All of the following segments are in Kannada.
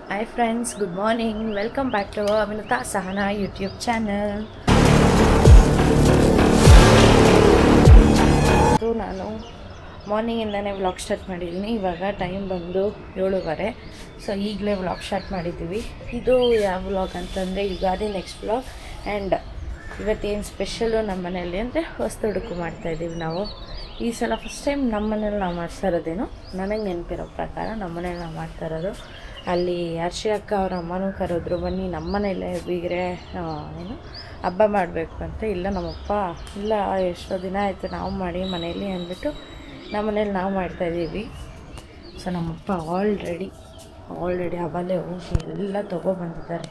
Hi friends, good morning. Welcome back to Aminata Sahana YouTube channel. ನಾನು ಮಾರ್ನಿಂಗಿಂದನೇ ವ್ಲಾಗ್ ಸ್ಟಾರ್ಟ್ ಮಾಡಿದ್ದೀನಿ. ಇವಾಗ ಟೈಮ್ ಬಂದು 7:30. ಸೊ ಈಗಲೇ ವ್ಲಾಗ್ ಸ್ಟಾರ್ಟ್ ಮಾಡಿದ್ದೀವಿ. ಇದು ಯಾವ ವ್ಲಾಗ್ ಅಂತಂದರೆ ಯುಗಾದಿ ನೆಕ್ಸ್ಟ್ ವ್ಲಾಗ್. ಆ್ಯಂಡ್ ಇವತ್ತೇನು ಸ್ಪೆಷಲು ನಮ್ಮ ಮನೆಯಲ್ಲಿ ಅಂದರೆ ಹೊಸದುಡುಕು ಮಾಡ್ತಾಯಿದ್ದೀವಿ ನಾವು. ಈ ಸಲ ಫಸ್ಟ್ ಟೈಮ್ ನಮ್ಮ ಮನೇಲಿ ನಾವು ಮಾಡ್ತಾ ಇರೋದೇನು ನನಗೆ ನೆನಪಿರೋ ಪ್ರಕಾರ ನಮ್ಮ ಮನೇಲಿ ನಾವು ಮಾಡ್ತಾ ಇರೋದು. ಅಲ್ಲಿ ಹರ್ಷಿ ಅಕ್ಕ ಅವ್ರ ಅಮ್ಮನೂ ಕರೆದ್ರು, ಬನ್ನಿ ನಮ್ಮ ಮನೇಲೇ ಬೀಗರೆ ಏನು ಹಬ್ಬ ಮಾಡಬೇಕು ಅಂತ. ಇಲ್ಲ ನಮ್ಮಪ್ಪ ಇಲ್ಲ ಎಷ್ಟೋ ದಿನ ಆಯಿತು ನಾವು ಮಾಡಿ ಮನೇಲಿ ಅಂದ್ಬಿಟ್ಟು ನಮ್ಮ ಮನೇಲಿ ನಾವು ಮಾಡ್ತಾಯಿದ್ದೀವಿ. ಸೊ ನಮ್ಮಪ್ಪ ಆಲ್ರೆಡಿ ಅವಲೇ ಹೋಗಿ ಎಲ್ಲ ತೊಗೊಬಂದಿದ್ದಾರೆ.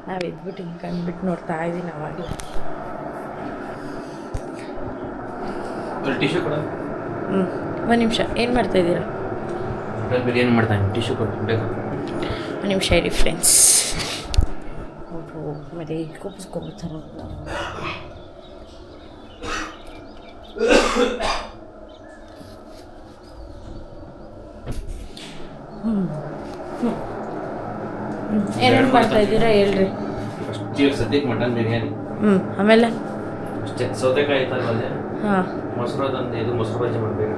ನಾವು ಎದ್ಬಿಟ್ಟು ಹಿಂಗೆ ಕಂಡುಬಿಟ್ಟು ನೋಡ್ತಾ ಇದ್ದೀನಿ ಅವಾಗಲೇ. ಒಂದು ನಿಮಿಷ, ಏನು ಮಾಡ್ತಾಯಿದ್ದೀರಾ? ಬಿರಿಯಾನಿ ಮಾಡ್ತಾನೆ, ಟಿಶ್ಯೂ ಕೊಡು ಬೇಕಾ? ಒಂದು ನಿಮಿಷ ಇರಿ ಫ್ರೆಂಡ್ಸ್. ಆಮೇಲೆ ಕೂಪಿಸ್ಕೊಬಿಡ್ತಾರೆ. ಏನೇನು ಮಾಡ್ತಾಯಿದ್ದೀರಾ ಹೇಳ್ರಿ. ಫಸ್ಟ್ ಸದ್ಯಕ್ಕೆ ಮಟನ್ ಬಿರಿಯಾನಿ. ಆಮೇಲೆ ಅಷ್ಟೇ. ಸೌತೆಕಾಯಿ ಐತಲ್ಲ ಅದೇ, ಹಾಂ, ಮೊಸರು ಅದಂದು ಇದು ಮೊಸರು ಬಜ್ಜಿ ಮಾಡಬೇಕು.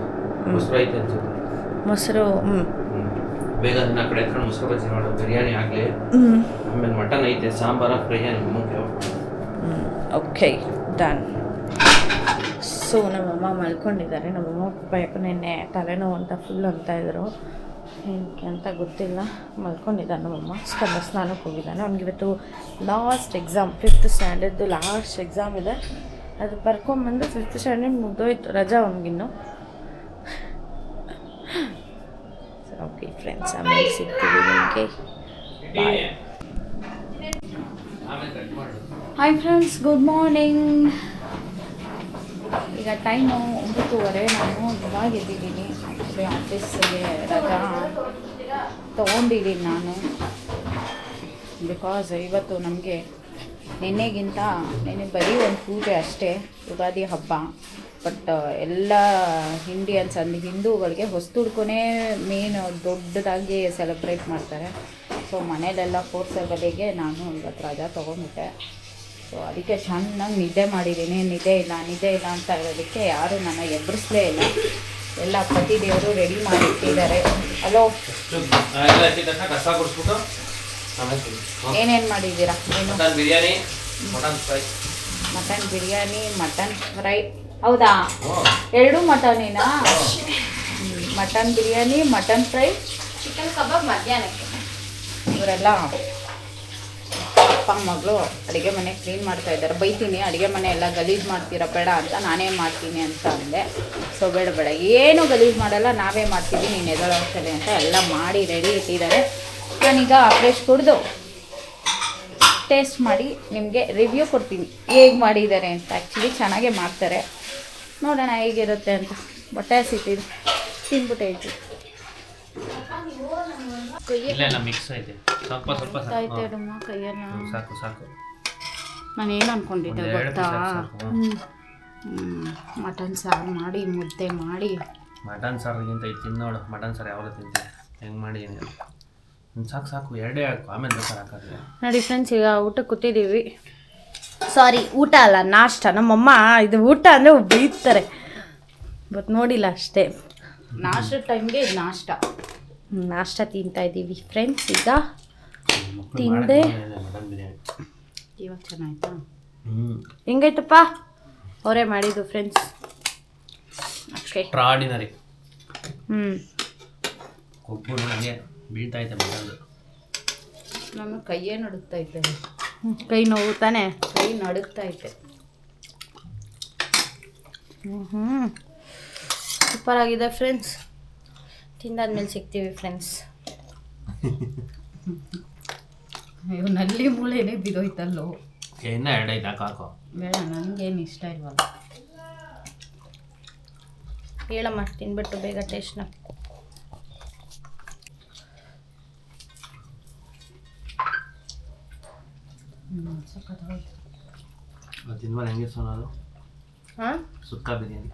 ಮೊಸರು ಐತೆ ಅನ್ಸುತ್ತೆ. ಮೊಸರು. ಬೇಗ ಅದನ್ನ ಆ ಕಡೆ ಎತ್ಕೊಂಡು ಮೊಸರು ಬಜ್ಜಿ ಮಾಡೋದು. ಬಿರಿಯಾನಿ ಆಗಲಿ, ಆಮೇಲೆ ಮಟನ್ ಐತೆ, ಸಾಂಬಾರ ಬಿರಿಯಾನಿ ಮುಖ್ಯ. Okay, done. ಸೊ ನಮ್ಮಮ್ಮ ಮಲ್ಕೊಂಡಿದ್ದಾರೆ. ನಮ್ಮಮ್ಮ ಪಾಪ ಯಾಕೋ ನಿನ್ನೆ ತಲೆನೋವು ಅಂತ ಫುಲ್ ಅಂತಾಯಿದ್ರು. ಏನಕ್ಕೆ ಅಂತ ಗೊತ್ತಿಲ್ಲ, ಮಲ್ಕೊಂಡಿದ್ದಾನೆ ನಮ್ಮಮ್ಮ. ಸ್ಕಂದ ಸ್ನಾನಕ್ಕೆ ಹೋಗಿದ್ದಾನೆ. ಅವ್ನಿಗಿವತ್ತು ಲಾಸ್ಟ್ ಎಕ್ಸಾಮ್, 5th ಸ್ಟ್ಯಾಂಡರ್ಡ್ದು ಲಾಸ್ಟ್ ಎಕ್ಸಾಮ್ ಇದೆ. ಅದು ಬರ್ಕೊಂಬಂದು 5th ಸ್ಟ್ಯಾಂಡರ್ಡ್ ಮುಗ್ದೋಯ್ತು, ರಜಾ ಅವ್ನಿಗಿನ್ನು. ಓಕೆ ಫ್ರೆಂಡ್ಸ್, ಆಮೇಲೆ ಸಿಗ್ತೀವಿ ನಿಮಗೆ. Bye. Hi friends, good morning. ಈಗ ಟೈಮು 9:30. ನಾನು ಇವಾಗ ಎದ್ದಿದ್ದೀನಿ. ಆಫೀಸಿಗೆ ರಜಾ ತೊಗೊಂಡಿದ್ದೀನಿ ನಾನು. ಬಿಕಾಸ್ ಇವತ್ತು ನಮಗೆ ನೆನ್ನೆ ಬರೀ ಒಂದು ಪೂಜೆ ಅಷ್ಟೇ, ಯುಗಾದಿ ಹಬ್ಬ. ಬಟ್ ಎಲ್ಲ ಇಂಡಿಯನ್ಸ್ ಅಂದರೆ ಹಿಂದೂಗಳಿಗೆ ಹೊಸದುಡ್ಕೊನೇ ಮೇನ್ ದೊಡ್ಡದಾಗಿ ಸೆಲೆಬ್ರೇಟ್ ಮಾಡ್ತಾರೆ. ಸೊ ಮನೇಲೆಲ್ಲ ಫೋರ್ಸಬಲಿಗೆ ನಾನು ಇವತ್ತು ರಜಾ ತೊಗೊಂಡ್ಬಿಟ್ಟೆ. ಸೊ ಅದಕ್ಕೆ ಚೆನ್ನಾಗಿ ನಿದ್ದೆ ಮಾಡಿದ್ದೀನಿ. ನಿದ್ದೆ ಇಲ್ಲ ಅಂತ ಹೇಳೋದಕ್ಕೆ ಯಾರೂ ನನ್ನ ಎಬ್ಬರಿಸಲೇ ಇಲ್ಲ. ಎಲ್ಲ ಪತಿ ದೇವರು ರೆಡಿ ಮಾಡಿಟ್ಟಿದ್ದಾರೆ. ಹಲೋ, ಏನೇನು ಮಾಡಿದ್ದೀರಾ? Mutton biryani, mutton biryani, mutton fry. ಹೌದಾ, ಎರಡು ಮಟನಿನಾ? Mutton biryani, mutton fry, chicken kebab ಮಧ್ಯಾಹ್ನಕ್ಕೆ. ಇವರೆಲ್ಲ ಅಪ್ಪ ಮಗಳು ಅಡುಗೆ ಮನೆ ಕ್ಲೀನ್ ಮಾಡ್ತಾ ಇದ್ದಾರೆ. ಬೈತೀನಿ, ಅಡುಗೆ ಮನೆ ಎಲ್ಲ ಗಲೀಜು ಮಾಡ್ತೀರಾ ಬೇಡ ಅಂತ. ನಾನೇ ಮಾಡ್ತೀನಿ ಅಂತ ಅಂದೆ. ಸೊ ಬೇಡ ಏನು ಗಲೀಜು ಮಾಡಲ್ಲ, ನಾವೇ ಮಾಡ್ತೀವಿ, ನೀನು ಎದೊಳಗ್ತದೆ ಅಂತ ಎಲ್ಲ ಮಾಡಿ ರೆಡಿ ಇಟ್ಟಿದ್ದಾರೆ. ನಾನೀಗ ಫ್ರೆಶ್ ಕುಡಿದು ಟೇಸ್ಟ್ ಮಾಡಿ ನಿಮಗೆ ರಿವ್ಯೂ ಕೊಡ್ತೀನಿ ಹೇಗೆ ಮಾಡಿದ್ದಾರೆ ಅಂತ. ಆ್ಯಕ್ಚುಲಿ ಚೆನ್ನಾಗೇ ಮಾಡ್ತಾರೆ, ನೋಡೋಣ ಹೇಗಿರುತ್ತೆ ಅಂತ. ಬಟ್ಟೆ ಹಸಿತಿದ್ದು ತಿಂದ್ಬಿಟ್ಟು ಹೇಳ್ತೀವಿ. ಮಿಕ್ಸ್ ಐತೆ, ಸ್ವಲ್ಪ ಅಮ್ಮ ಕೈಯನ್ನ. ಸಾಕು. ನಾನೇನು ಅಂದ್ಕೊಂಡಿದ್ದೆ ಗೊತ್ತಾ, ಮಟನ್ ಸಾರು ಮಾಡಿ ಮುದ್ದೆ ಮಾಡಿ. ಮಟನ್ ಸಾರಿಗಿಂತ ಇದು ತಿನ್ನೋಳು. ಮಟನ್ ಸಾರು ಯಾವಾಗ ತಿಂತೀನಿ, ಹೆಂಗೆ ಮಾಡಿದ್ದೀನಿ. ಸಾಕು, ಎರಡೇ ಹಾಕು, ಆಮೇಲೆ ಬೇಕಾದ್ರೆ ಹಾಕೋದು. ನೋಡಿ ಫ್ರೆಂಡ್ಸ್, ಈಗ ಊಟಕ್ಕೆ ಕೂತಿದ್ದೀವಿ. ಸಾರಿ, ಊಟ ಅಲ್ಲ, ನಾಷ್ಟ. ನಮ್ಮಮ್ಮ ಇದು ಊಟ ಅಂದರೆ ಬೈತಾರೆ, ಬಟ್ ನೋಡಿಲ್ಲ ಅಷ್ಟೇ. ನಾಷ್ಟ ಟೈಮ್ಗೆ ಇದು ನಾಷ್ಟ ತಿಂತಾ ಇದ್ದೀವಿ ಫ್ರೆಂಡ್ಸ್. ಈಗ ತಿಂದೆ. ಇವಾಗ ಚೆನ್ನಾಯ್ತಾ? ಹೆಂಗಾಯ್ತಪ್ಪ? ಅವರೇ ಮಾಡಿದ್ದು ಫ್ರೆಂಡ್ಸ್. ಎಕ್ಸ್ಟ್ರಾರ್ಡಿನರಿ. ಕೊಬ್ಬು ನನಗೆ ಬೀಳ್ತಾ ಐತೆ ಮಟನ್ದು. ನಾನು ಕೈಯೇ ನಡುಗ್ತಾ ಇದ್ದೆ. ಕೈ ನೋವು ತಾನೆ? ಕೈ ನಡುಗ್ತಾ ಐತೆ. ಸೂಪರ್ ಆಗಿದೆ ಫ್ರೆಂಡ್ಸ್. ತಿಂದಾದ್ಮೇಲೆ ಸಿಗ್ತೀವಿ ಫ್ರೆಂಡ್ಸ್. ಅಯ್ಯೋ, ನಲ್ಲಿ ಮೂಳೆನೇ ಬಿದೋಯ್ತಲ್ಲೋ. ಇನ್ನ ಎರಡೈತೆ ಹಾಕೋ. ಬೇಡ, ನನಗೇನು ಇಷ್ಟ ಇಲ್ವಲ್ಲ. ಹೇಳಮ್ಮ, ತಿನ್ಬಿಟ್ಟು ಬೇಗ ಟೇಸ್ಟ್ನ. ತಿನ್ವಲ್ಲ ಹೆಂಗೆ ಸೋನೋದು? ಹಾಂ, ಸುಕ್ಕ ಬಿರಿಯಾನಿ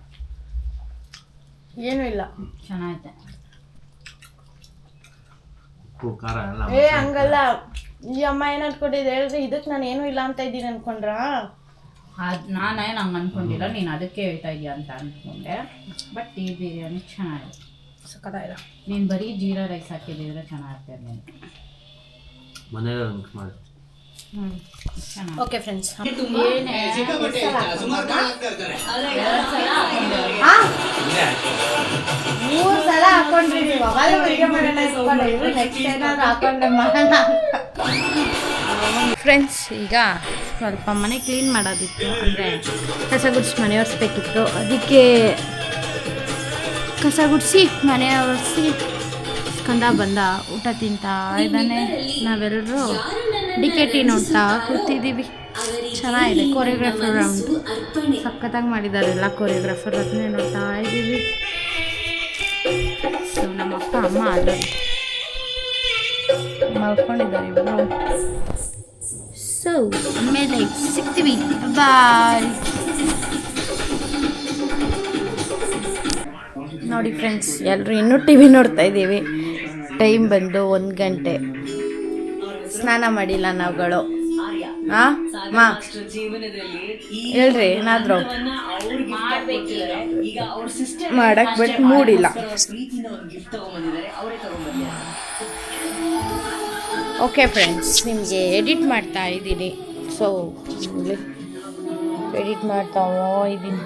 ಏನೂ ಇಲ್ಲ, ಚೆನ್ನಾಗೈತೆ. ಉಪ್ಪು ಖಾರ ಎಲ್ಲ ಹಂಗಲ್ಲ ಈ ಅಮ್ಮ ಏನು ಅನ್ಕೊಂಡಿದ್ದೆ ಹೇಳಿದ್ರೆ ಇದಕ್ಕೆ ನಾನು ಏನೂ ಇಲ್ಲ ಅಂತ ಇದ್ದೀನಿ ಅನ್ಕೊಂಡ್ರಾ? ಅದು ನಾನೇನು ಹಂಗೆ ಅನ್ಕೊಂಡಿಲ್ಲ, ನೀನು ಅದಕ್ಕೆ ಹೇಳ್ತಾ ಇದೀಯ ಅಂತ ಅಂದ್ಕೊಂಡೆ. ಬಟ್ ಈ ಬಿರಿಯಾನಿ ಚೆನ್ನಾಗಿದೆ, ಸಕ್ಕತ್ತಾಗಿದೆ. ನೀನು ಬರೀ ಜೀರಾ ರೈಸ್ ಹಾಕಿದ್ರೆ ಚೆನ್ನಾಗಿರ್ತದೆ ನೀನು ಮನೇಲಿ ಮಿಕ್ಸ್ ಮಾಡಿ. ಚೆನ್ನಾಗಿ. ಓಕೆ ಫ್ರೆಂಡ್ಸ್, ಮೂರು ಸಲ ಹಾಕೊಂಡ್ರಿ ನೀವು. ಅವಾಗ ವಿಡಿಯೋ ಮಾಡೋಣ ಇಟ್ಕೊಂಡಿದ್ವಿ, ನೆಕ್ಸ್ಟ್ ಏನಾದ್ರು ಹಾಕೊಂಡ್ರೆ ಮಾಡೋಣ. ಫ್ರೆಂಡ್ಸ್, ಈಗ ಸ್ವಲ್ಪ ಮನೆ ಕ್ಲೀನ್ ಮಾಡೋದಿತ್ತು, ಅಂದರೆ ಕಸ ಗುಡಿಸಿ ಮನೆ ಒರೆಸ್ಬೇಕಿತ್ತು. ಅದಕ್ಕೆ ಕಸ ಗುಡಿಸಿ ಮನೆ ಒರೆಸಿ ಕಂದ ಬಂದ ಊಟ ತಿಂತಾ ಇದ್ದಾನೆ. ನಾವೆಲ್ಲರೂ ಡಿಕೆಟಿ ನೋಡ್ತಾ ಕೂತಿದ್ದೀವಿ. ಚೆನ್ನಾಗಿದೆ ಕೊರಿಯೋಗ್ರಾಫರ್ ರೌಂಡ್, ಸಖತ್ತಾಗಿ ಮಾಡಿದ್ದಾರೆ ಎಲ್ಲ ಕೊರಿಯೋಗ್ರಾಫರ್, ಅದನ್ನೇ ನೋಡ್ತಾ ಇದ್ದೀವಿ. ಸೊ ನಮ್ಮ ಅಪ್ಪ ಅಮ್ಮ ಅಲ್ಲಿ ಮಲ್ಕೊಂಡಿದ್ದಾರೆ ಇವರು. ಸೊ ಆಮೇಲೆ ಸಿಗ್ತೀವಿ, ಬಾಯ್. ನೋಡಿ ಫ್ರೆಂಡ್ಸ್, ಎಲ್ಲರೂ ಇನ್ನೂ ಟಿ ವಿ ನೋಡ್ತಾ ಇದ್ದೀವಿ. ಟೈಮ್ ಬಂದು 1 ಗಂಟೆ. ಸ್ನಾನ ಮಾಡಿಲ್ಲ ನಾವುಗಳು. ಹೇಳ್ರಿ ಏನಾದ್ರು ಮಾಡಕ್, ಬಟ್ ಮೂಡಿಲ್ಲ. ಓಕೆ ಫ್ರೆಂಡ್ಸ್, ನಿಮಗೆ ಎಡಿಟ್ ಮಾಡ್ತಾ ಇದ್ದೀನಿ. ಸೊ ಎಡಿಟ್ ಮಾಡ್ತಾ ಇದ್ದೀನಿ.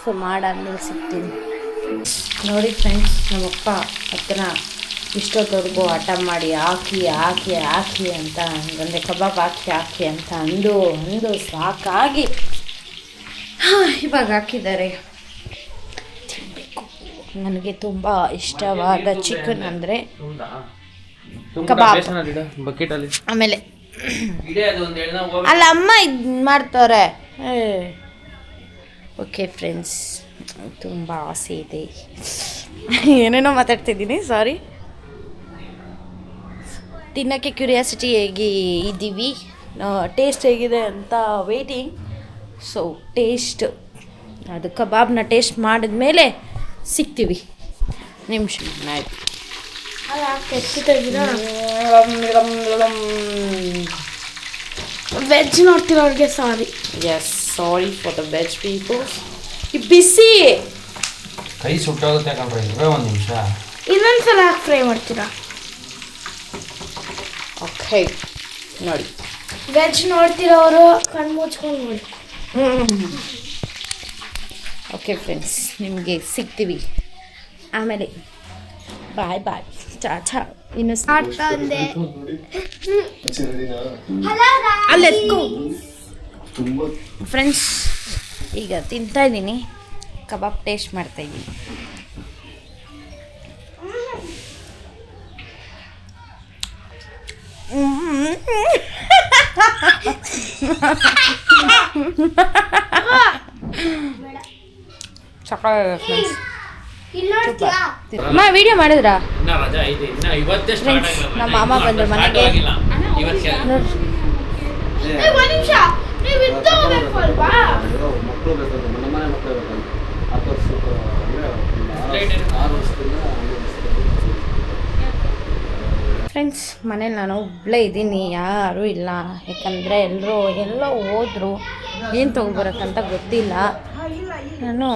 ಸೊ ಮಾಡಾದ್ಮೇಲೆ ಸಿಗ್ತೀನಿ. ನೋಡಿ ಫ್ರೆಂಡ್ಸ್, ನಮ್ಮಪ್ಪ ಹತ್ರ ಇಷ್ಟೊತ್ತವರೆಗೂ ಹಠ ಮಾಡಿ ಹಾಕಿ ಹಾಕಿ ಹಾಕಿ ಅಂತ ಅಂದರೆ ಕಬಾಬ್ ಹಾಕಿ ಅಂತ ಅಂದು ಸಾಕಾಗಿ ಇವಾಗ ಹಾಕಿದ್ದಾರೆ. ತಿನ್ನಬೇಕು. ನನಗೆ ತುಂಬ ಇಷ್ಟವಾದ ಚಿಕನ್ ಅಂದರೆ ಕಬಾಬ್. ಆಮೇಲೆ ಅಲ್ಲ ಅಮ್ಮ ಇದು ಮಾಡ್ತಾರೆ. ಓಕೆ ಫ್ರೆಂಡ್ಸ್, ತುಂಬ ಆಸೆ ಇದೆ. ಏನೇನೋ ಮಾತಾಡ್ತಿದ್ದೀನಿ, ಸಾರಿ. ತಿನ್ನೋಕ್ಕೆ ಕ್ಯೂರಿಯಾಸಿಟಿ ಹೇಗೆ ಇದ್ದೀವಿ, ಟೇಸ್ಟ್ ಹೇಗಿದೆ ಅಂತ ವೇಟಿಂಗ್. ಸೊ ಟೇಸ್ಟ್, ಅದು ಕಬಾಬ್ನ ಟೇಸ್ಟ್ ಮಾಡಿದ್ಮೇಲೆ ಸಿಗ್ತೀವಿ. ನಿಮಿಷ ಆಯ್ತು. ವೆಜ್ ನೋಡ್ತಿರೋರಿಗೆ sorry. Yes, sorry for the veg people. ಬಿಸಿ ಕೈ ಸುಟ್ಟೋಗುತ್ತೆ ಕಣ್ರಿ, ಇವೇ 1 ನಿಮಿಷ. ಇನ್ನೊಂದ್ಸಲ ಹಾಕಿ ಫ್ರೈ ಮಾಡ್ತೀರಾ? ಓಕೆ ನೋಡಿ, ವೆಜ್ ನೋಡ್ತಿರೋರು ಕಣ್ಣು ಮುಚ್ಕೊಂಡು ನೋಡಿ. ಓಕೆ ಫ್ರೆಂಡ್ಸ್, ನಿಮಗೆ ಸಿಗ್ತೀವಿ ಆಮೇಲೆ. ಬಾಯ್ ಬಾಯ್, ಚಾ. ಇನ್ನು ಅಲ್ಲೆತ್ಕೋ ಫ್ರೆಂಡ್ಸ್. ಈಗ ತಿಂತಾ ಇದ್ದೀನಿ, ಕಬಾಬ್ ಟೇಸ್ಟ್ ಮಾಡ್ತಾ ಇದ್ದೀನಿ. ಅಮ್ಮ ವಿಡಿಯೋ ಮಾಡಿದ್ರಾ? ನಮ್ಮ ಮಾಮ ಬಂದ್ರು ಮನೆಗೆ. ಫ್ರೆಂಡ್ಸ್, ಮನೇಲಿ ನಾನು ಒಬ್ಬಳೇ ಇದ್ದೀನಿ, ಯಾರೂ ಇಲ್ಲ. ಯಾಕಂದರೆ ಎಲ್ಲೋ ಹೋದ್ರು, ಏನು ತೊಗೊಬರೋಕ್ಕಂತ ಗೊತ್ತಿಲ್ಲ. ನಾನು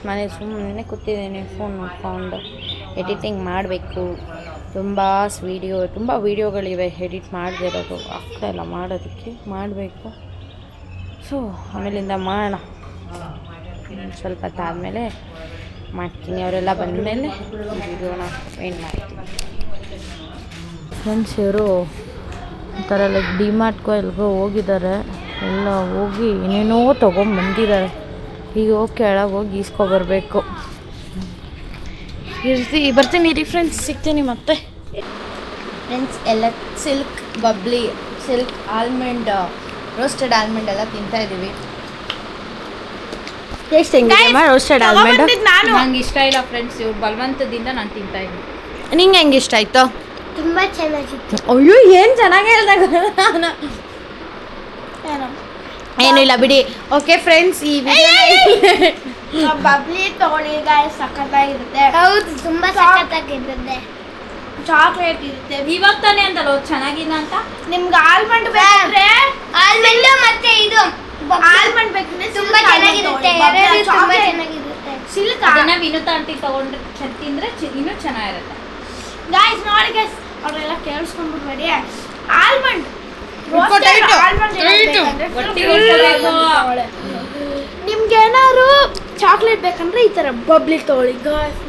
ಮನೆ ಸುಮ್ಮನೆ ಕೂತಿದ್ದೀನಿ, ಫೋನ್ ನೋಡ್ಕೊಂಡು. ಎಡಿಟಿಂಗ್ ಮಾಡಬೇಕು, ತುಂಬ ವೀಡಿಯೋಗಳಿವೆ ಎಡಿಟ್ ಮಾಡದೇ ಇರೋದು, ಆಗ್ತಾಯಿಲ್ಲ ಮಾಡೋದಕ್ಕೆ, ಮಾಡಬೇಕು. ಸೊ ಆಮೇಲಿಂದ ಮಾಡೋಣ, ಸ್ವಲ್ಪ ಹೊತ್ತಾದಮೇಲೆ ಮಾಡ್ತೀನಿ. ಅವರೆಲ್ಲ ಬಂದಮೇಲೆ ವಿಡಿಯೋನ ಏನು ಮಾಡ್ತೀನಿ. ಫ್ರೆಂಡ್ಸ್, ಇವರು ಒಂಥರ ಲೈಕ್ ಡಿಮಾರ್ಟ್ಗೋ ಎಲ್ಗೋ ಹೋಗಿದ್ದಾರೆ. ಎಲ್ಲ ಹೋಗಿ ಏನೇನೋ ತೊಗೊಂಬಂದಿದ್ದಾರೆ. ಈಗ ಹೋಗಿ ಕೆಳಗೆ ಹೋಗಿ ಈಸ್ಕೊಬರ್ಬೇಕು. ಬರ್ತೀನಿ ರೀ ಫ್ರೆಂಡ್ಸ್, ಸಿಗ್ತೀನಿ ಮತ್ತೆ. ಫ್ರೆಂಡ್ಸ್, ಎಲ್ಲ silk bubbly, silk almond, roasted almond ಎಲ್ಲ ತಿಂತಾಯಿದ್ದೀವಿ. ಟೇಸ್ಟ್ ಹೆಂಗಿದೆಯಮ್ಮ ರೋಸ್ಟೆಡ್ ಆಲ್ಮಂಡ್? ನಂಗೆ ಇಷ್ಟ ಇಲ್ಲ ಫ್ರೆಂಡ್ಸ್, ಇವ್ರು ಬಲವಂತದಿಂದ ನಾನು ತಿಂತಾ ಇದ್ದೀನಿ. ನಿಂಗೆ ಹೆಂಗೆ ಇಷ್ಟ ಆಯಿತು? ತುಂಬ ಚೆನ್ನಾಗಿತ್ತು. ಅಯ್ಯೋ, ಏನು ಚೆನ್ನಾಗಿ ಹೇಳ್ದಾಗ ಏನೂ ಇಲ್ಲ ಬಿಡಿ. ಓಕೆ ಫ್ರೆಂಡ್ಸ್, ಈ ಬಬ್ಲಿ ತಗೊಂಡಿಗ ಸಖತ್ತಾಗಿರುತ್ತೆ. ಹೌದು, ತುಂಬ ಸಖತ್ತಾಗಿರುತ್ತೆ. ಚಾಕ್ಲೇಟ್ ಇರುತ್ತೆ. ಇವಾಗ ತಾನೇ ಅಂತಲ್ಲ ಚೆನ್ನಾಗಿಲ್ಲ ಅಂತ. ನಿಮ್ಗೆ ಆಲ್ಮಂಡ್ ಬೇಕಂದ್ರೆ ಆಲ್ಮಂಡ್ ಮತ್ತೆ ಇದು ಆಲ್ಮಂಡ್ ಬೇಕಂದ್ರೆ ತುಂಬಾ ಚೆನ್ನಾಗಿರುತ್ತೆ. ತುಂಬಾ ಚೆನ್ನಾಗಿರುತ್ತೆ. ಸಿಲ್ಕ್ ಅದನ್ನ ವಿನುತಾ ಆಂಟಿ ತಗೊಂಡ್ರೆ ತಿಂದ್ರೆ ಇನ್ನೂ ಚೆನ್ನಾಗಿರುತ್ತೆ. ಗೈಸ್ ನೋಡಿ ಗೈಸ್, ಅವರೆಲ್ಲ ಕೇಳಿಸ್ಕೊಂಡ್ಬಿಡ್ಬೇಡಿ. ಆಲ್ಮಂಡ್ ನಿಮ್ಗೆ ಏನಾದ್ರು ಚಾಕ್ಲೇಟ್ ಬೇಕಂದ್ರೆ ಈ ತರ ಬಬ್ಲಿ ತಗೊಳ್ಳಿ ಗೈಸ್.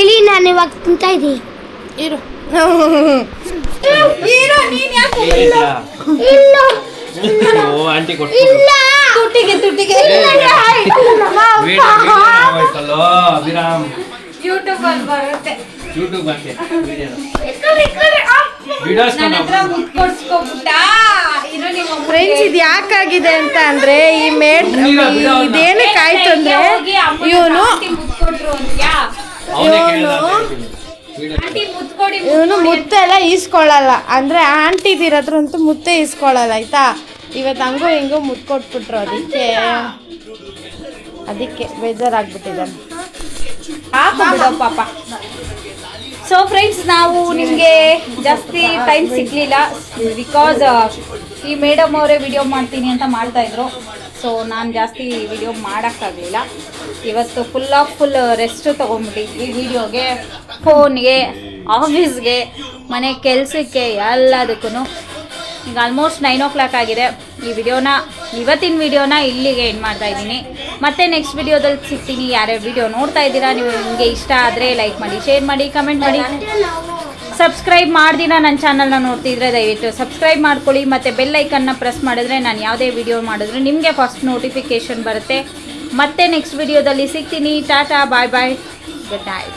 ಇಲ್ಲಿ ನಾನು ಇವಾಗ ತಿಂತಾ ಇದ್ದೀನಿ. ಇರು ಆಂಟಿ ಕೊಟ್ಟು ತುಟಿಗೆ ಅಭಿರಾಮ್ ಯೂಟ್ಯೂಬ್ ಅಲ್ಲಿ ಬರುತ್ತೆ. ಯೂಟ್ಯೂಬ್ ಹಾಕಿ ಫ್ರೆಂಡ್ಸ್, ಇದು ಯಾಕಾಗಿದೆ ಅಂತ ಅಂದ್ರೆ ಈ ಇದೇನಕ್ಕೆ ಆಯ್ತು ಅಂದ್ರೆ ಇವನು ಮುತ್ತೆ ಎಲ್ಲ ಈಸ್ಕೊಳ್ಳಲ್ಲ. ಅಂದ್ರೆ ಆಂಟಿದಿರೋದ್ರಂತೂ ಮುತ್ತೆ ಈಸ್ಕೊಳ್ಳಲ್ಲ ಆಯ್ತಾ. ಇವತ್ತು ಹಂಗೂ ಹಿಂಗೂ ಮುತ್ತು ಕೊಟ್ಬಿಟ್ರು, ಅದಕ್ಕೆ ಬೇಜಾರಾಗ್ಬಿಟ್ಟಿದ್ದಾನೆ. ಪಾಪ. ಸೊ ಫ್ರೆಂಡ್ಸ್, ನಾವು ನಿಮಗೆ ಜಾಸ್ತಿ ಟೈಮ್ ಸಿಗಲಿಲ್ಲ ಬಿಕಾಸ್ ಈ ಮೇಡಮ್ ಅವರೇ ವಿಡಿಯೋ ಮಾಡ್ತೀನಿ ಅಂತ ಮಾಡ್ತಾಯಿದ್ರು. ಸೊ ನಾನು ಜಾಸ್ತಿ ವಿಡಿಯೋ ಮಾಡೋಕ್ಕಾಗಲಿಲ್ಲ. ಇವತ್ತು ಫುಲ್ ರೆಸ್ಟ್ ತೊಗೊಂಡ್ಬಿಟ್ಟಿದ್ವಿ ವಿಡಿಯೋಗೆ, ಫೋನ್ಗೆ, ಆಫೀಸ್ಗೆ, ಮನೆ ಕೆಲಸಕ್ಕೆ ಎಲ್ಲದಕ್ಕೂ. ಈಗ ಆಲ್ಮೋಸ್ಟ್ 9 o'clock ಆಗಿದೆ. ಇವತ್ತಿನ ವಿಡಿಯೋನ ಇಲ್ಲಿಗೆ ಎಂಡ್ ಮಾಡ್ತಾ ಇದ್ದೀನಿ. ಮತ್ತೆ ನೆಕ್ಸ್ಟ್ ವಿಡಿಯೋದಲ್ಲಿ ಸಿಗ್ತೀನಿ. ಯಾರ್ಯಾರು ವಿಡಿಯೋ ನೋಡ್ತಾ ಇದ್ದೀರಾ, ನಿಮಗೆ ಇಷ್ಟ ಆದರೆ ಲೈಕ್ ಮಾಡಿ, ಶೇರ್ ಮಾಡಿ, ಕಮೆಂಟ್ ಮಾಡಿ. ಸಬ್ಸ್ಕ್ರೈಬ್ ಮಾಡ್ದಿನ ನನ್ನ ಚಾನಲ್ನ ನೋಡ್ತಿದ್ರೆ ದಯವಿಟ್ಟು ಸಬ್ಸ್ಕ್ರೈಬ್ ಮಾಡ್ಕೊಳ್ಳಿ. ಮತ್ತು ಬೆಲ್ ಐಕನ್ನ ಪ್ರೆಸ್ ಮಾಡಿದ್ರೆ ನಾನು ಯಾವುದೇ ವಿಡಿಯೋ ಮಾಡಿದ್ರು ನಿಮಗೆ ಫಸ್ಟ್ ನೋಟಿಫಿಕೇಷನ್ ಬರುತ್ತೆ. ಮತ್ತೆ ನೆಕ್ಸ್ಟ್ ವಿಡಿಯೋದಲ್ಲಿ ಸಿಗ್ತೀನಿ. ಟಾಟಾ, ಬಾಯ್ ಬಾಯ್, ಗುಡ್ ನೈಟ್.